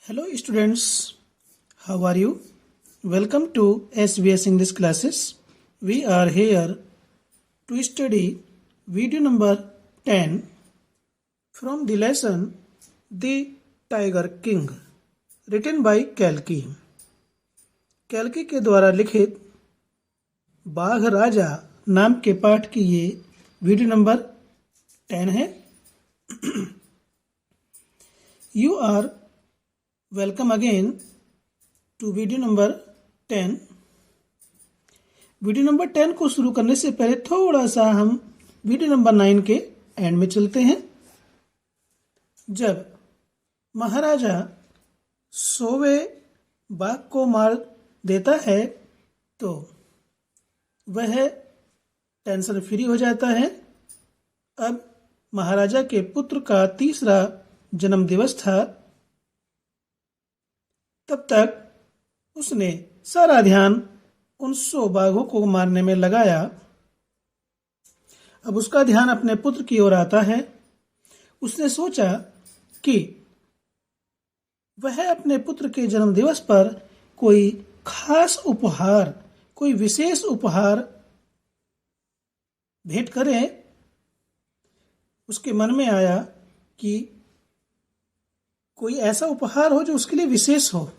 Hello students, how are you? Welcome to SBS English classes. We are here to study video number 10 from the lesson The Tiger King written by Kalki. कैल्की के द्वारा लिखित बाघ राजा नाम के पाठ की ये वीडियो नंबर 10 है. You are welcome again to video number 10. Video number 10 को शुरू करने से पहले थोड़ा सा हम वीडियो नंबर 9 के एंड में चलते हैं. जब महाराजा 100वें बाघ को मार देता है तो वह टेंशन फ्री हो जाता है. अब महाराजा के पुत्र का तीसरा जन्मदिवस था. तब तक उसने सारा ध्यान उन 100 बाघों को मारने में लगाया. अब उसका ध्यान अपने पुत्र की ओर आता है. उसने सोचा कि वह अपने पुत्र के जन्मदिवस पर कोई खास उपहार, कोई विशेष उपहार भेंट करे. उसके मन में आया कि कोई ऐसा उपहार हो जो उसके लिए विशेष हो.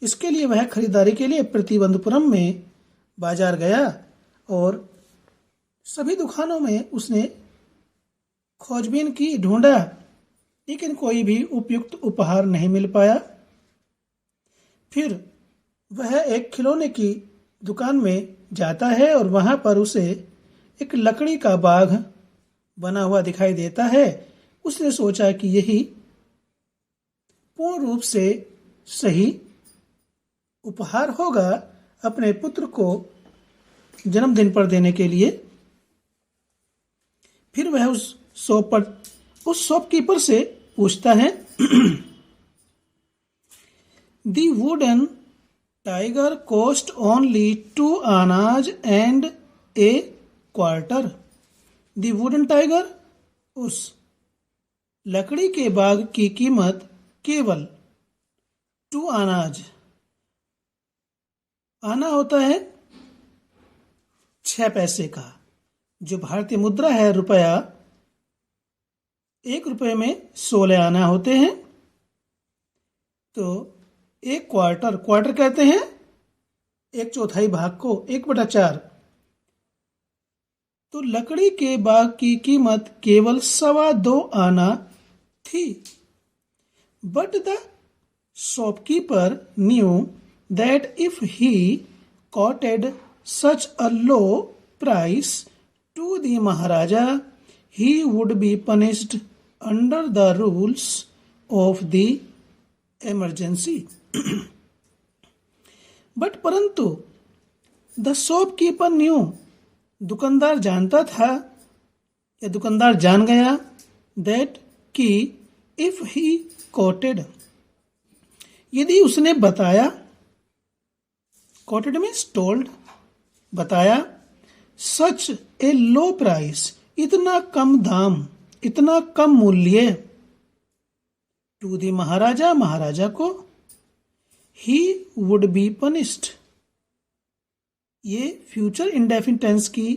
इसके लिए वह खरीदारी के लिए प्रतिबंधपुरम में बाजार गया और सभी दुकानों में उसने खोजबीन की, ढूंढा, लेकिन कोई भी उपयुक्त उपहार नहीं मिल पाया. फिर वह एक खिलौने की दुकान में जाता है और वहां पर उसे एक लकड़ी का बाघ बना हुआ दिखाई देता है. उसने सोचा कि यही पूर्ण रूप से सही उपहार होगा अपने पुत्र को जन्मदिन पर देने के लिए. फिर वह उस शॉपकीपर से पूछता है, The wooden tiger cost only 2 annas and a quarter. The wooden tiger, उस लकड़ी के बाघ की कीमत केवल 2 आनाज. आना होता है 6 पैसे का, जो भारतीय मुद्रा है रुपया. 1 रुपये में 16 आना होते हैं. तो 1 क्वार्टर कहते हैं 1/4 भाग को, 1/4. तो लकड़ी के बाग की कीमत केवल 2.25 आना थी. But the shopkeeper new that if he quoted such a low price to the Maharaja, he would be punished under the rules of the emergency. But परंतु the shopkeeper knew, दुकानदार जानता था या दुकानदार जान गया that कि if he quoted, यदि उसने बताया, quoted means told, बताया, such a low price, इतना कम दाम, इतना कम मूल्य, to the महाराजा, महाराजा को, he would be punished. ये फ्यूचर इंडेफिनिट टेंस की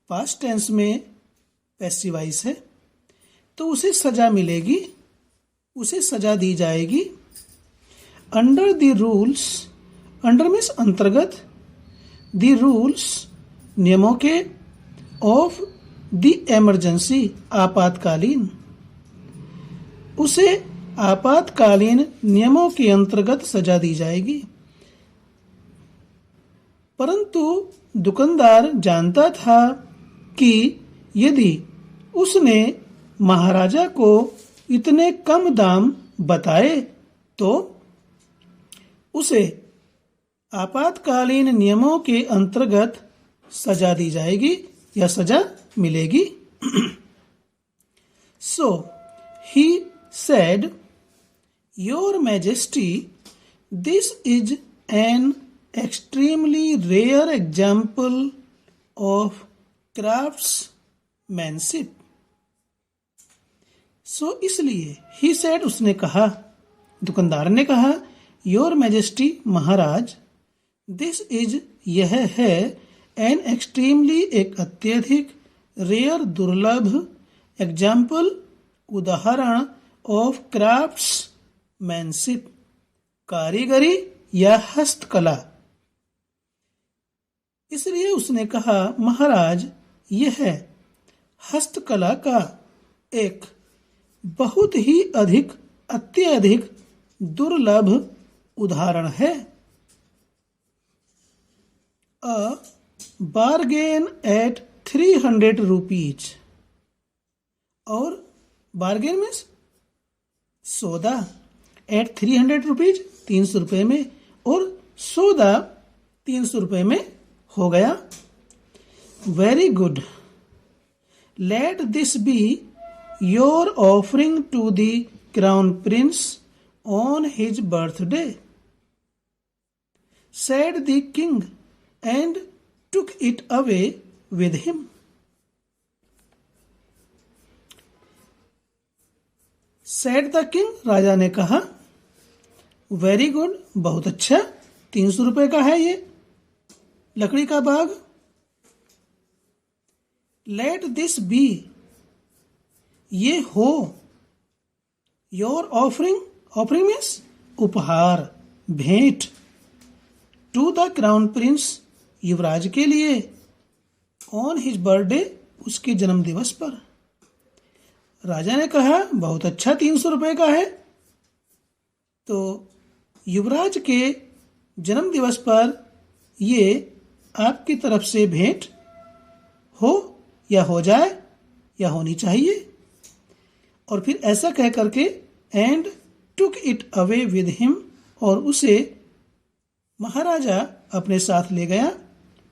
पास्ट टेंस में पैसिव वॉइस है. तो उसे सजा मिलेगी, उसे सजा दी जाएगी. Under the rules, under means अंतर्गत, द रूल्स नियमों के, ऑफ द इमरजेंसी आपातकालीन, उसे आपातकालीन नियमों के अंतर्गत सजा दी जाएगी. परंतु दुकानदार जानता था कि यदि उसने महाराजा को इतने कम दाम बताए तो उसे आपातकालीन नियमों के अंतर्गत सजा दी जाएगी या सजा मिलेगी. So he said, Your Majesty, this is an extremely rare example of craftsmanship. सो इसलिए ही सेड उसने कहा, दुकानदार ने कहा, your majesty Maharaj, this is यह है एन एक्सट्रीमली एक अत्यधिक रेयर दुर्लभ एग्जाम्पल उदाहरण ऑफ क्राफ्ट्समैनशिप कारीगरी या हस्तकला। इसलिए उसने कहा, महाराज यह हस्तकला का एक बहुत ही अधिक अत्यधिक दुर्लभ उदाहरण है। अ बार्गेन एट 300 रुपीज, और बार्गेन में सौदा, एट 300 रुपीज 300 रुपये में, और सौदा 300 रुपये में हो गया। Very good, let this be your offering to the crown prince on his birthday, said the king and took it away with him. said the king, राजा ने कहा, वेरी गुड, बहुत अच्छा, 300 रुपए का है ये लकड़ी का बाग। लेट दिस बी, ये हो, योर ऑफरिंग, ऑफरिंग मीन्स उपहार, भेंट, टू द क्राउन प्रिंस, युवराज के लिए, ऑन हिज बर्थडे, उसके जन्म दिवस पर। राजा ने कहा, बहुत अच्छा, 300 रुपए का है। तो युवराज के जन्म दिवस पर ये आपकी तरफ से भेंट हो या हो जाए या होनी चाहिए। और फिर ऐसा कह करके and took it away with him, और उसे महाराजा अपने साथ ले गया।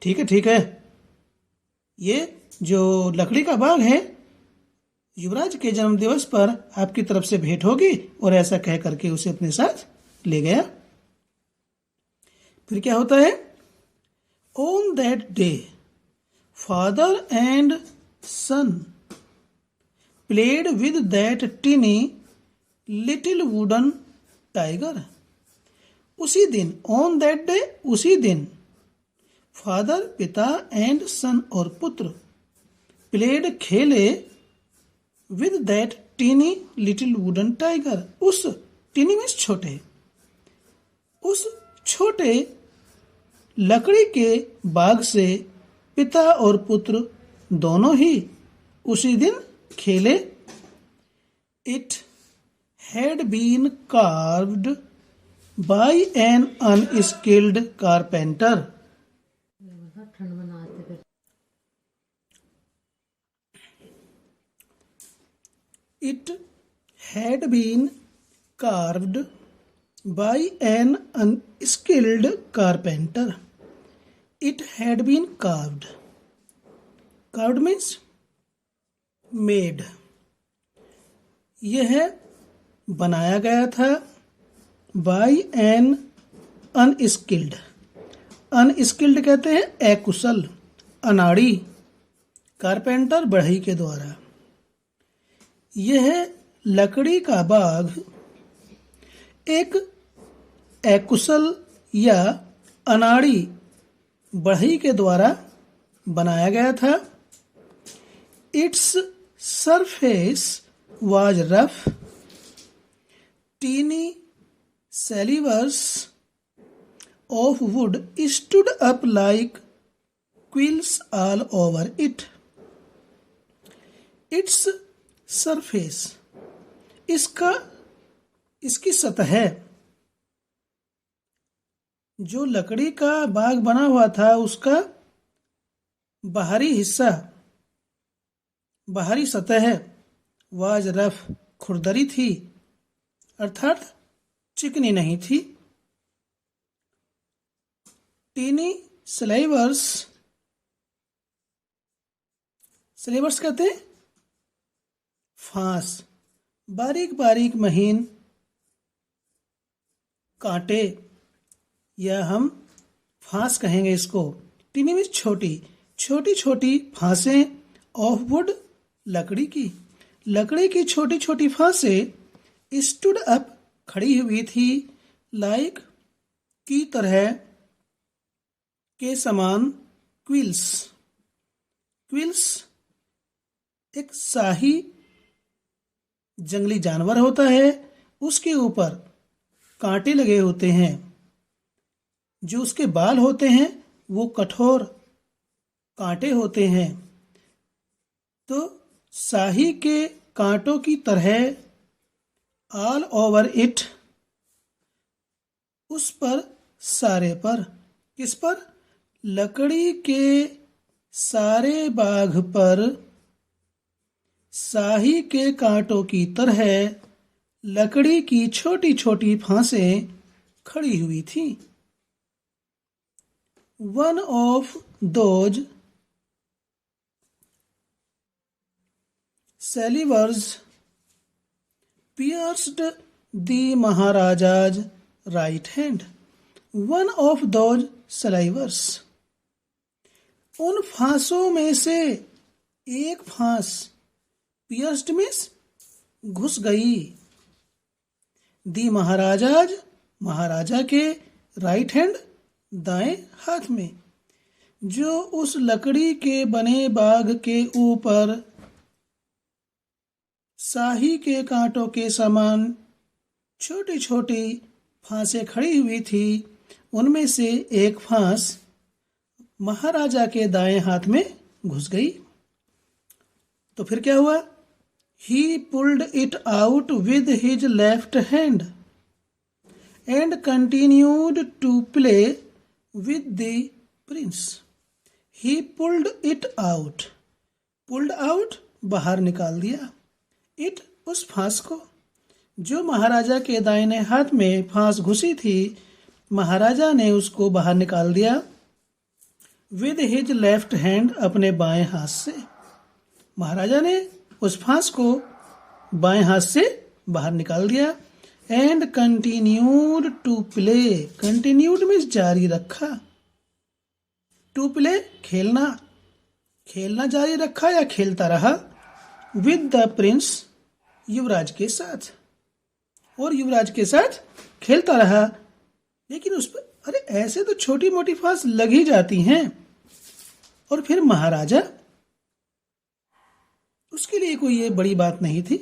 ठीक है, ठीक है, ये जो लकड़ी का बाग है युवराज के जन्म दिवस पर आपकी तरफ से भेंट होगी, और ऐसा कह करके उसे अपने साथ ले गया। फिर क्या होता है, on that day father and son played with that tiny little wooden tiger. उसी दिन, ऑन दैट डे, उसी दिन, फादर पिता एंड सन और पुत्र, प्लेड खेले, with that tiny little wooden tiger, उस टीनी मीन्स छोटे, उस छोटे लकड़ी के बाग से पिता और पुत्र दोनों ही उसी दिन खेले। It had been carved by an unskilled carpenter. It had been carved by an unskilled carpenter. It had been carved. Carved means made. यह बनाया गया था by an unskilled. अनस्किल्ड कहते हैं अकुशल, अनाड़ी, कारपेंटर बढ़ई के द्वारा। यह लकड़ी का बाग एक अकुशल या अनाड़ी बढ़ई के द्वारा बनाया गया था। Its surface was rough, tiny slivers of wood stood up like quills all over it. Its surface, इसकी सतह, जो लकड़ी का बाग बना हुआ था उसका बाहरी हिस्सा, बाहरी सतह, वाज रफ, खुरदरी थी, अर्थात चिकनी नहीं थी। टीनी स्लाइवर्स, स्लाइवर्स कहते हैं फांस, बारीक बारीक महीन कांटे, या हम फांस कहेंगे इसको। टीनी में छोटी छोटी छोटी फांसें, ऑफ वुड, लकड़ी की, लकड़ी की छोटी छोटी फांसें स्टूड अप खड़ी हुई थी, लाइक की तरह के समान क्विल्स। क्विल्स एक शाही जंगली जानवर होता है, उसके ऊपर कांटे लगे होते हैं। जो उसके बाल होते हैं वो कठोर कांटे होते हैं। तो शाही के कांटों की तरह ऑल ओवर इट, उस पर, सारे पर। किस पर? लकड़ी के सारे बाघ पर शाही के कांटों की तरह लकड़ी की छोटी छोटी फांसें खड़ी हुई थी। One of those salivers pierced the Maharaja's right hand. One of those salivers, उन फांसों में से एक फांस, pierced means घुस गई, दी महाराजाज, महाराजा के, राइट हैंड, दाएं हाथ में, जो उस लकड़ी के बने बाघ के ऊपर शाही के कांटों के समान छोटी छोटी फांसें खड़ी हुई थी। उनमें से एक फांस महाराजा के दाएं हाथ में घुस गई। तो फिर क्या हुआ? He pulled it out with his left hand and continued to play with the prince. He pulled it out. Pulled out बाहर निकाल दिया। It उस फांस को, जो महाराजा के दाहिने हाथ में फांस घुसी थी, महाराजा ने उसको बाहर निकाल दिया। With his left hand, अपने बाएं हाथ से। महाराजा ने उस फांस को बाएं हाथ से बाहर निकाल दिया। And continued to play, continued means जारी रखा, टू प्ले खेलना, खेलना जारी रखा या खेलता रहा, विद द प्रिंस, युवराज के साथ, और युवराज के साथ खेलता रहा। लेकिन उस पर अरे ऐसे तो छोटी मोटी फांस लग ही जाती हैं, और फिर महाराजा, उसके लिए कोई ये बड़ी बात नहीं थी।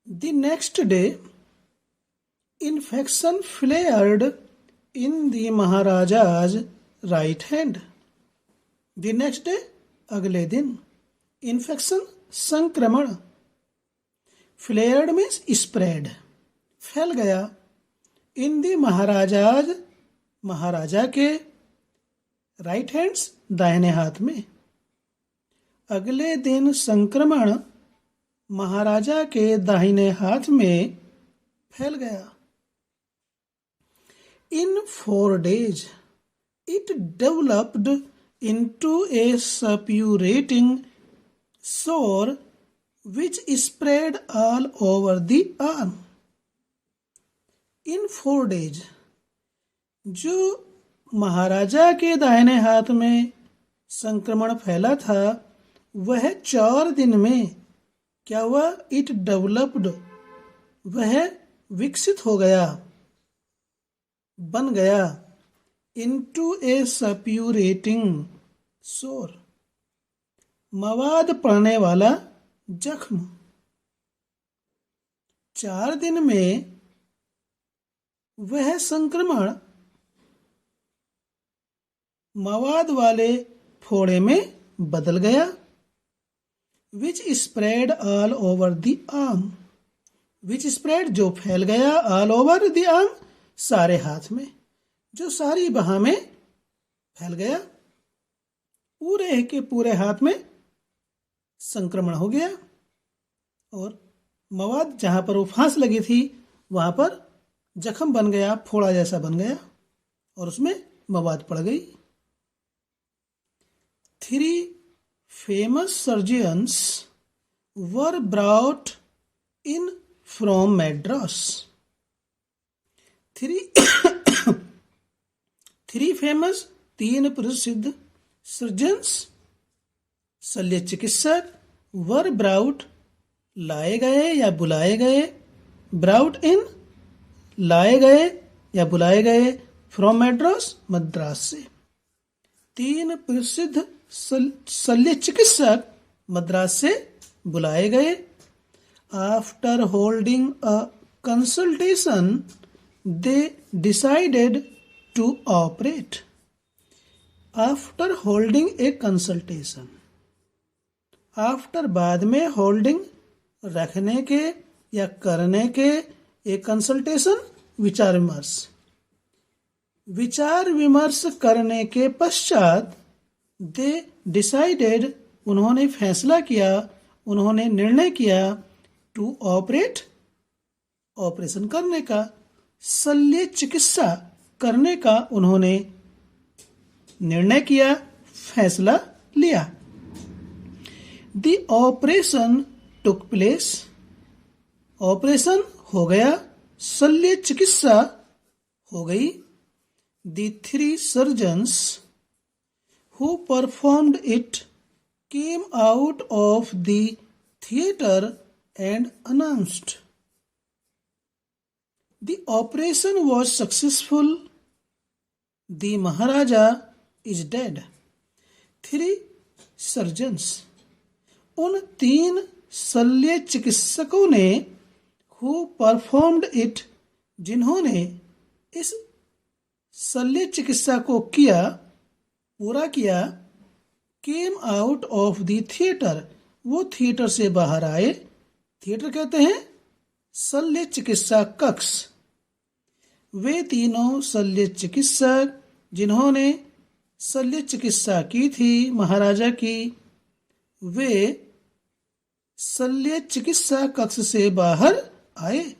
The next day, infection flared in the Maharaja's right hand. The next day, अगले दिन, infection संक्रमण, flared means spread, फैल गया, in the Maharaja's, महाराजा के, राइट हैंड्स, दाहिने हाथ में। अगले दिन संक्रमण महाराजा के दाहिने हाथ में फैल गया। In 4 days, it developed into a suppurating sore which spread all over the arm. In 4 days, जो महाराजा के दाहिने हाथ में संक्रमण फैला था, वह 4 दिन में क्या हुआ? इट डेवलप्ड, वह विकसित हो गया, बन गया, इनटू ए सप्यूरेटिंग सोर, मवाद पड़ने वाला जख्म। 4 दिन में वह संक्रमण मवाद वाले फोड़े में बदल गया। Which spread all over the arm, which spread जो फैल गया, ऑल ओवर द आर्म सारे हाथ में, जो सारी बाह में फैल गया, पूरे के पूरे हाथ में संक्रमण हो गया, और मवाद जहां पर वो फांस लगी थी वहां पर जख्म बन गया, फोड़ा जैसा बन गया, और उसमें मवाद पड़ गई। 3 famous surgeons were brought in from Madras. 3 famous, 3 प्रसिद्ध, surgeons शल्य चिकित्सक वर ब्राउट लाए गए या बुलाए गए, ब्राउट इन लाए गए या बुलाए गए फ्रॉम मैड्रास मद्रास से। 3 प्रसिद्ध शल्य चिकित्सक मद्रास से बुलाए गए। After holding a consultation they decided to operate. After holding a consultation, after बाद में, होल्डिंग रखने के या करने के, एक कंसल्टेशन विचार विमर्श, विचार विमर्श करने के पश्चात दे डिसाइडेड उन्होंने फैसला किया, उन्होंने निर्णय किया, टू ऑपरेट ऑपरेशन करने का, शल्य चिकित्सा करने का उन्होंने निर्णय किया, फैसला लिया। The operation took place, operation हो गया, शल्य चिकित्सा हो गई। The 3 surgeons who performed it came out of the theatre and announced the operation was successful, the Maharaja is dead. 3 surgeons, उन 3 शल्य चिकित्सकों ने, हु परफॉर्म्ड इट जिन्होंने इस शल्य चिकित्सा को किया, पूरा किया, came out of the theatre वो थिएटर से बाहर आए। थिएटर कहते हैं शल्य चिकित्सा कक्ष। वे तीनों शल्य चिकित्सक जिन्होंने शल्य चिकित्सा की थी महाराजा की, वे शल्य चिकित्सा कक्ष से बाहर आए।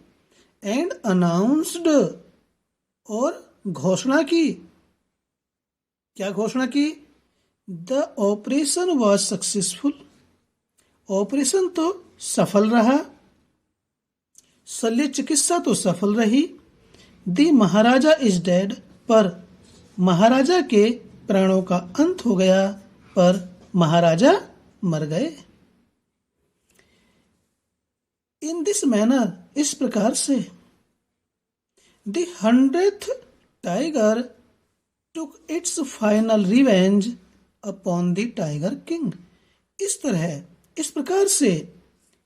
एंड अनाउंस्ड और घोषणा की, क्या घोषणा की? The operation was successful, operation तो सफल रहा, शल्य चिकित्सा तो सफल रही। द महाराजा इज डेड, पर महाराजा के प्राणों का अंत हो गया, पर महाराजा मर गए। इन दिस मैनर, इस प्रकार से, the 100th tiger took its final revenge upon the tiger king. इस तरह, इस प्रकार से,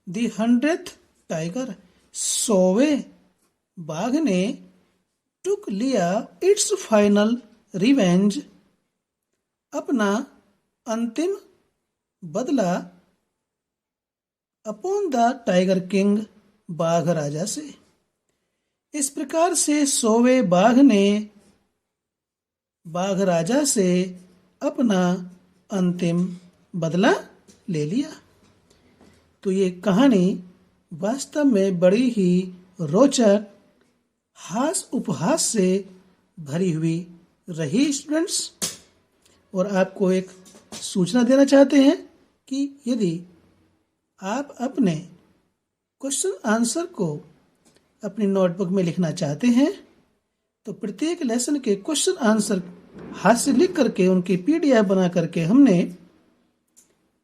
द 100th टाइगर 100वें बाघ ने टुक लिया इट्स फाइनल रिवेंज अपना अंतिम बदला अपॉन द टाइगर किंग बाघ राजा से। इस प्रकार से 100वें बाघ ने बाघ राजा से अपना अंतिम बदला ले लिया। तो ये कहानी वास्तव में बड़ी ही रोचक हास उपहास से भरी हुई रही स्टूडेंट्स। और आपको एक सूचना देना चाहते हैं कि यदि आप अपने क्वेश्चन आंसर को अपनी नोटबुक में लिखना चाहते हैं तो प्रत्येक लेसन के क्वेश्चन आंसर हाथ से लिख करके उनकी PDF बना करके हमने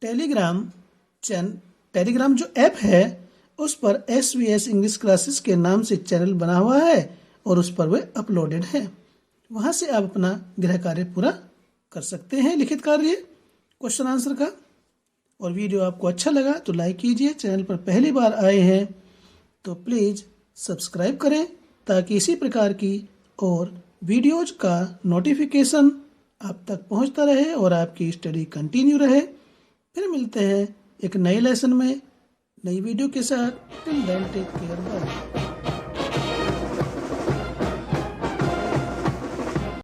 टेलीग्राम जो ऐप है उस पर SVS इंग्लिश क्लासेस के नाम से चैनल बना हुआ है और उस पर वे अपलोडेड है। वहां से आप अपना गृह कार्य पूरा कर सकते हैं, लिखित कार्य क्वेश्चन आंसर का। और वीडियो आपको अच्छा लगा तो लाइक कीजिए। चैनल पर पहली बार आए हैं तो प्लीज़ सब्सक्राइब करें ताकि इसी प्रकार की और वीडियोज का नोटिफिकेशन आप तक पहुंचता रहे और आपकी स्टडी कंटिन्यू रहे। फिर मिलते हैं एक नए लेसन में नई वीडियो के साथ। Till then take care, bye.